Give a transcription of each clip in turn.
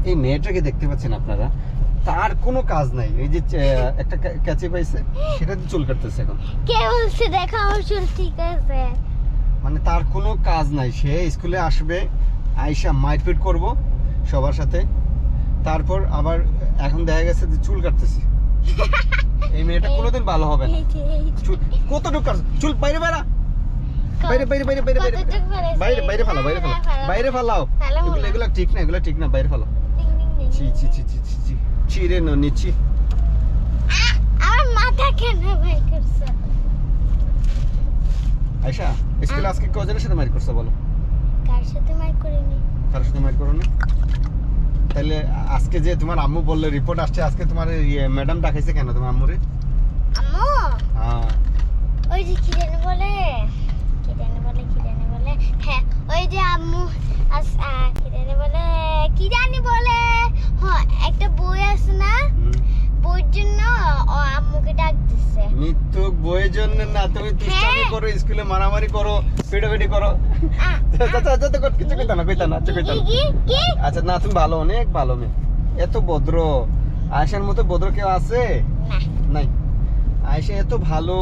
এই মেয়েটাকে দেখতে পাচ্ছেন আপনারা, তার কোনো কাজ নাই। এই যে একটা ক্যাচে পাইছে, সেটা দিয়ে চুল কাটতেছে এখন। কে বলছে দেখো আমার চুল ঠিক আছে? মানে তার কোনো কাজ নাই, সে স্কুলে আসবে, আইসা মারপিট করব সবার সাথে, তারপর আবার এখন দেখা গেছে যে চুল কাটতেছে। এই মেয়েটা কোনোদিন ভালো হবে না। কতটুকু চুল বাইরে বেড়া, বাইরে বাইরে বাইরে বাইরে বাইরে বাইরে বাইরে ফালাও, বাইরে ফালাও, বাইরে ফালাও। এগুলো ঠিক না, এগুলো ঠিক না, বাইরে ফালাও। ছি ছি ছি ছি ছি ছি ছিড়ে ন নিচ্ছি। আমার মাথা কেন ভাই করছে? আয়শা, স্কুলে আজকে কজনের সাথে মার করছো বলো? কার সাথে মার করিনি। কার সাথে মার করো না? তাহলে আজকে যে তোমার আম্মু বললে রিপোর্ট আসছে, আজকে তোমার ম্যাডাম ডাকাইছে কেন তোমার আম্মুরে? আম্মু হ্যাঁ, ওই যে কি জানি বলে, হ্যাঁ ওই যে আম্মু কি জানি বলে হ্যাঁ, একটা বই আছে না, বইয়ের জন্য ও আম্মুকে ডাক দিচ্ছে। মৃত্যুক বইয়ের জন্য না, তুমি দুষ্টামি করো, স্কুলে মারামারি করো, পিটাপিটি করো। কিছু কইতা না, কইতা না, কইতা না। আচ্ছা না, তুমি ভালো, অনেক ভালো মেয়ে, এত ভদ্র। আয়েশার মতো ভদ্র কেউ আছে? নাই। আয়েশা এত ভালো।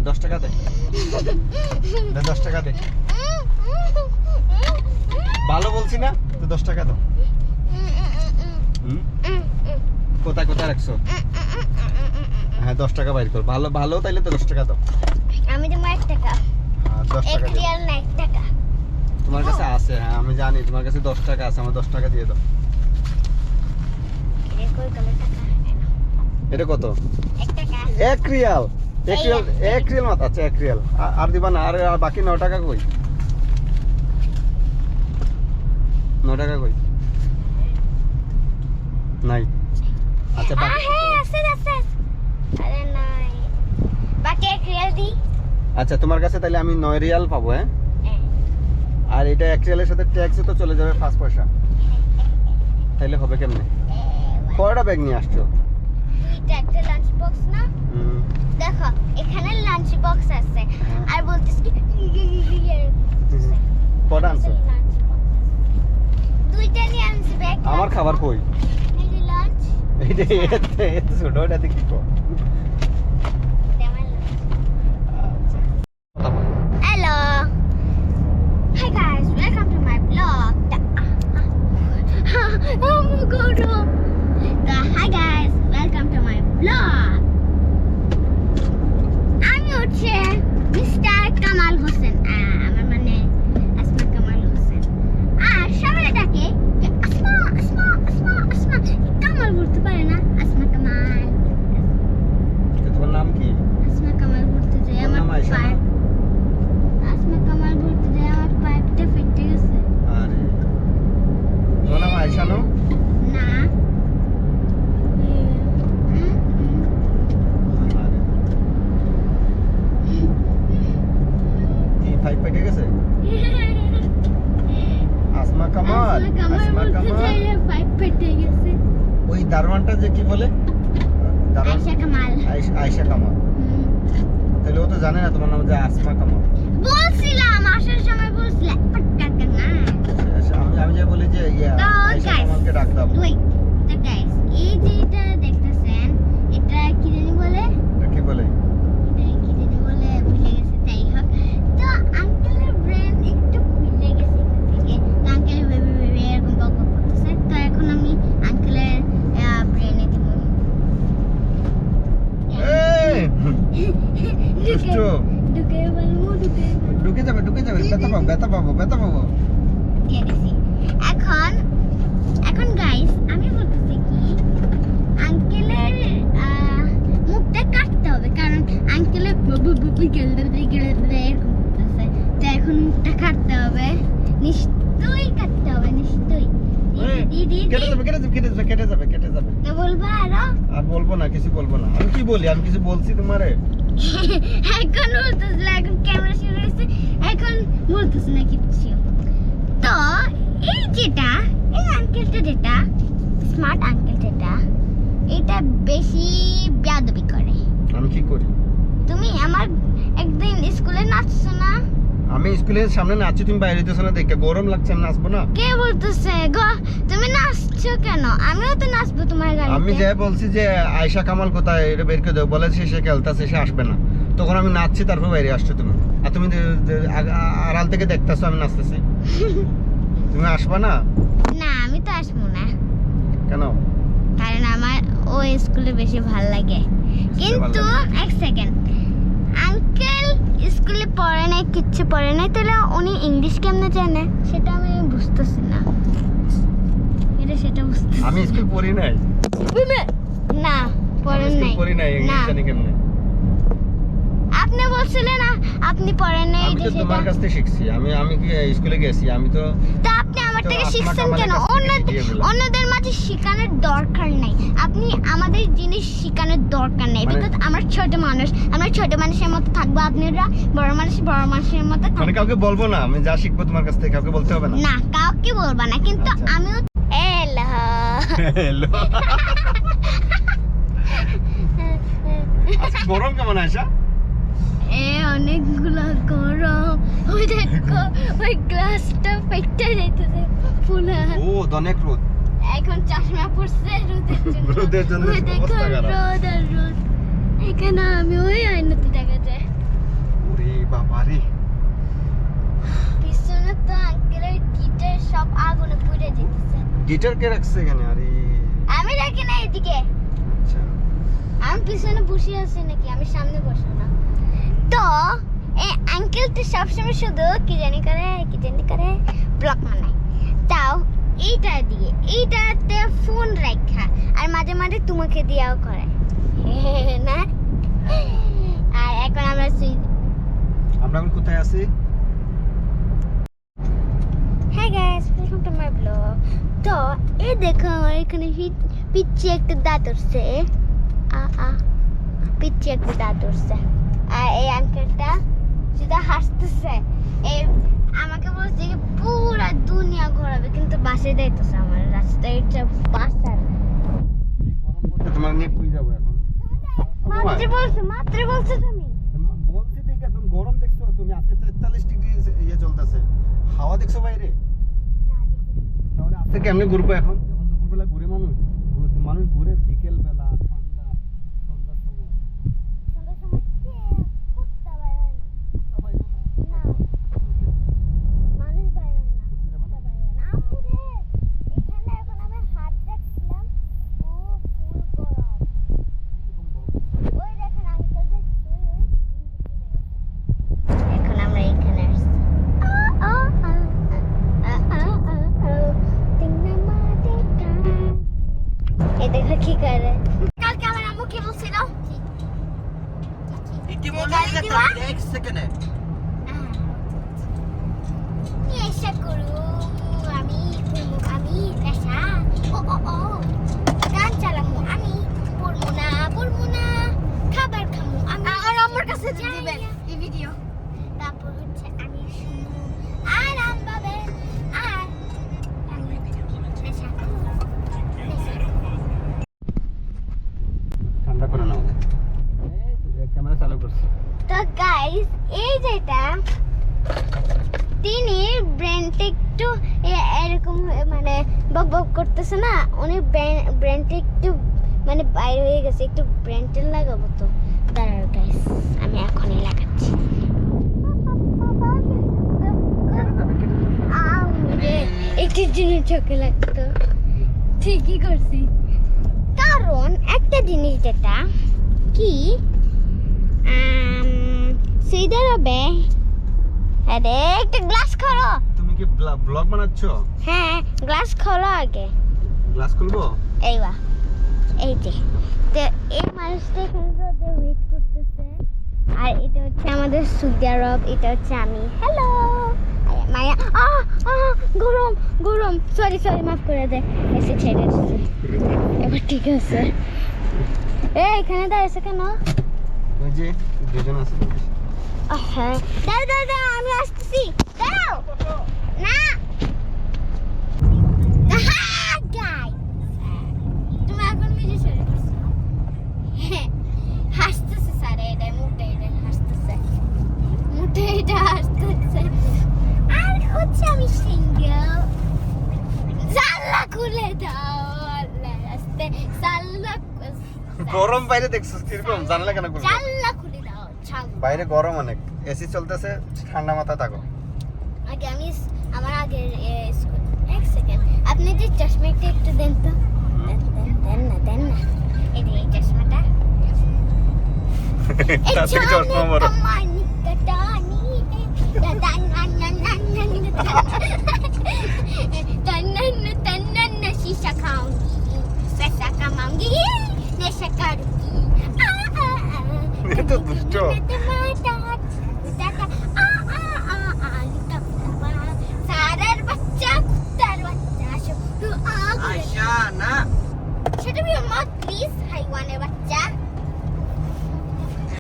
10 টাকা দে, 10 টাকা দে। ভালো বলছি না তো, 10 টাকা দাও। কোথায় কোথায় রাখছো? হ্যাঁ 10 টাকা বাইর কর। ভালো ভালো তাইলে তো 10 টাকা দাও। আমি তো 1 টাকা। হ্যাঁ 10 টাকা দিও। 1 টাকা তোমার কাছে আছে? হ্যাঁ আমি জানি তোমার কাছে 10 টাকা আছে, আমার 10 টাকা দিয়ে দাও। এটা কত? 1 টাকা। 1 রিয়াল। 1 রিয়াল মাত্র। আচ্ছা 1 রিয়াল আর দিবা না? আর বাকি 9 টাকা কই? 9 টাকা কই? নাই। আচ্ছা হ্যাঁ আছে। আরে নাই, বাকি 1 রিয়াল দি। আচ্ছা তোমার কাছে তাহলে আমি 9 রিয়াল পাবো। হ্যাঁ, আর এটা 1 রিয়ালের সাথে ট্যাক্সে তো চলে যাবে 5 পয়সা। তাহলে হবে কেমনে? কয়টা ব্যাগ নিয়ে আসছো? দুইটা, একটা লাঞ্চ বক্স না। দেখো এখানে লাঞ্চ বক্স আছে, আর বলতিস কি কয়টা আনছো? দুইটা নিয়ে আনছি ব্যাগ। আমার খাবার কই? এই যে লাঞ্চ। এইটা এত ছোট, ওটাতে কি কর? Hello. Hi guys, welcome to my vlog. Oh my god. Hi guys, welcome to my vlog. আমি হচ্ছে মিস্টার কামাল হোসেন, আমার মানে আসমা কামাল হোসেন। আর সবাই ডাকে যে আসমা আসমা আসমা আসমা, কামাল বলতে পারে না, আসমা কামাল। তোমার নাম কি? আসমা কামাল বলতে যে আমার পায়ে, আসমা কামাল বলতে যে আমার পাইপটা ফেটে গেছে। আরে তোমার নাম আয়েশা না? না। কি পাইপ ফেটে গেছে? আসমা কামাল, আসমা কামাল পাইপ ফেটে গেছে। ওই দারোয়ানটা যে কি বলে? আয়েশা কামাল। আয়েশা কামাল। তাহলে ও তো জানে না তোমার নাম যে আসমা কামাল। বলছিলাম আসার সময়, বলছিলাম টাকা না। আমি যে বলি যে আয়েশা কামালকে ডাক দাও। ওই তো গাইস, এই যে এটা দেখতেছেন, এটা কি জানি বলে? কি বলে? এটা কি জানি বলে, ভুলে গেছে। যাই হোক, তো আঙ্কেলের ব্রেন একটু ভুলে গেছে থেকে, তো আঙ্কেল বেবি বেবি এরকম বক বক করতেছে। তো এখন আমি আঙ্কেলের ব্রেনে দিব। এই দুষ্টু, ঢুকে বলবো, ঢুকে যাবে ব্যথা পাবো। দিয়ে দিছি। এখন গাইস আমি বলতেছি কি, আঙ্কেলের মুখটা কাটতে হবে, কারণ আঙ্কেলের এরকম করতেছে। তো এখন মুখটা কাটতে হবে, নিশ্চয়ই কাটতে হবে, নিশ্চয়ই। কেটে যাবে। তো বলবো আরো? আর বলবো না, কিছু বলবো না। আমি কি বলি? আমি কিছু বলছি তোমারে? এখন বলতেছিল, এখন ক্যামেরা শুরু হয়েছে, এখন বলতেছে না কিচ্ছু। তো এই যেটা, এই আঙ্কেলটা যেটা স্মার্ট আঙ্কেল, যেটা এটা বেশি বেয়াদবি করে। আমি কি করি? তুমি আমার একদিন স্কুলে নাচছো না? আমি স্কুলের সামনে নাচছি, তুমি বাইরে হইতেছো না দেখে গরম লাগছে, আমি নাচবো না? কে বলতেছে গো? তুমি নাচ আমিও তো নাচবো তোমার গাড়িতে। আমি যে বলছি যে আয়শা কামাল কোথায় এটা বের করে দাও, বলে সে খেলতেছে, সে আসবে না। তখন আমি নাচছি, তারপর বাইরে আসছো তুমি, আর তুমি আড়াল থেকে দেখতেছো আমি নাচতেছি। তুমি আসবা না? না আমি তো আসবো না, কেন? কারণ আমার ও স্কুলে বেশি ভাল লাগে। কিন্তু এক সেকেন্ড, আঙ্কেল স্কুলে পড়ে নাই, কিচ্ছু পড়ে নাই, তাহলে উনি ইংলিশ কেমনে জানে সেটা আমি বুঝতেছি না। সেটা বুঝতেছি আমি স্কুল পড়ি নাই। না পড়েন নাই, পড়ি নাই, ইংলিশ জানি কেমনে? আপনি বলছিলেন না আপনি পড়েন নাই। আমি তো তোমার কাছ থেকে শিখছি। আমি কি স্কুলে গেছি? আমি তো আপনি আমার থেকে শিখছেন কেন? অন্যদের মাঝে শেখানোর দরকার নাই। আপনি আমাদের জিনিস শেখানোর দরকার নাই, বিকজ আমরা ছোট মানুষ, আমরা ছোট মানুষের মতো থাকবো, আপনারা বড় মানুষের মতো থাকবো। মানে কাউকে বলবো না, আমি যা শিখবো তোমার কাছ থেকে কাউকে বলতে হবে না? না কাউকে বলবা না, কিন্তু আমিও হ্যালো। আজকে গরম কেমন আয়শা? অনেকগুলো গরম। ওই দেখো ওই গ্লাসটা ফেটে যাইতেছে পুরো। ও অনেক রোদ। এখন চশমা পড়ছে রোদের জন্য। ওই দেখো রোদ আর রোদ। এখানে আমি ওই আয়নাতে দেখা যায়। ওরে বাবা রে, পিছনে তো আঙ্কেলের গিটার সব আগুনে পুড়ে যেতেছে। গিটার কে রাখছে এখানে? আরে আমি রাখি না এদিকে, আচ্ছা। আমি পিছনে বসে আছি নাকি? আমি সামনে বসে না তো। এই আঙ্কেল তো সবসময় শুধু কি জানি করে ব্লগ বানায়। তাও এইটাতে ফোন রাখা, আর মাঝে মাঝে তোমাকে দিয়াও করে না। আর এখন আমরা এখন কোথায় আছি? হ্যাঁ guys, welcome to my blog. তো এই দেখো আমার এখানে পিচ্ছি একটা দাঁত উঠছে, পিচ্ছি একটা দাঁত উঠছে। আর এই আঙ্কেলটা শুধু হাসতেছে। এই আমাকে বলছে যে পুরা দুনিয়া ঘোরাবে, কিন্তু বাসে যাইতেছে আমার রাস্তায়, এটা বাসার। গরম পড়ছে, তোমার নিয়ে কই যাব এখন? মাত্র বলছো তুমি। বলছি ঠিক আছে, তুমি গরম দেখছো? তুমি আজকে 43 ডিগ্রি ইয়ে চলতেছে, হাওয়া দেখছো বাইরে? তাহলে আজকে কেমনে ঘুরবো এখন? এখন দুপুরবেলা ঘুরে মানুষ ঘুরে বিকেল বেলা ঠান্ডা সন্ধ্যার সময়। দেখো কি করে। কালকে আমার আম্মু কি বলছিল? এক সেকেন্ডে এসে করু আমি নেশা ও গান চালামু আমি, পড়মু না খাবার খামু আমি। আর আমার কাছে দিবেন এই ভিডিও। তারপর হচ্ছে আমি শুনবো আরাম পাবে, আর আমি নেশা করু। ঠান্ডা করে নাও। ক্যামেরা চালু করছি। তো গাইস, এই যেটা তিনি ব্রেনটা একটু এরকম মানে বক করতেছে না, উনি ব্রেনটা একটু মানে বাইরে হয়ে গেছে, একটু ব্রেনটা লাগাবো। তো দাঁড়াও গাইস, আমি এখনই লাগাচ্ছি। একটু জিনিস চোখে লাগতো, ঠিকই করছি। কারণ একটা জিনিস যেটা কি সৌদি আরবে, আরে একটা গ্লাস খোলো। তুমি কি ব্লগ বানাচ্ছো? হ্যাঁ, গ্লাস খোলো আগে। গ্লাস খুলবো? এই যে তো এই মানুষটা এখানে রোদে ওয়েট করতেছে, আর এটা হচ্ছে আমাদের সৌদি আরব, এটা হচ্ছে আমি। হ্যালো মায়া। গরম সরি মাফ করে দে, এসে ছেড়ে এসেছে এবার, ঠিক আছে। এখানে দাঁড়িয়েছে কেন? ওই যে দুজন আছে। হ্যাঁ দাঁড়াও, আমি আসতেছি, দাঁড়াও না। তুমি এখন নিজে ছেড়ে করছো, হাসতেছে স্যার, এটা মুখটা হাসতেছে। আর হচ্ছে আমি সিঙ্গেল, জানলা খুলে দাও। জানলা গরম বাইরে দেখছিস কিরকম, জানলা কেন খুলবো? জানলা খুলে দাও জানলা। বাইরে গরম অনেক, এসি চলতেছে, ঠান্ডা মাথা থাকো। আগে আমি আমার আগের স্কুল এক সেকেন্ড আপনি যে চশমাটা একটু দেন তো, দেন না এই যে এই চশমাটা এই তার থেকে চশমা বড়। জানে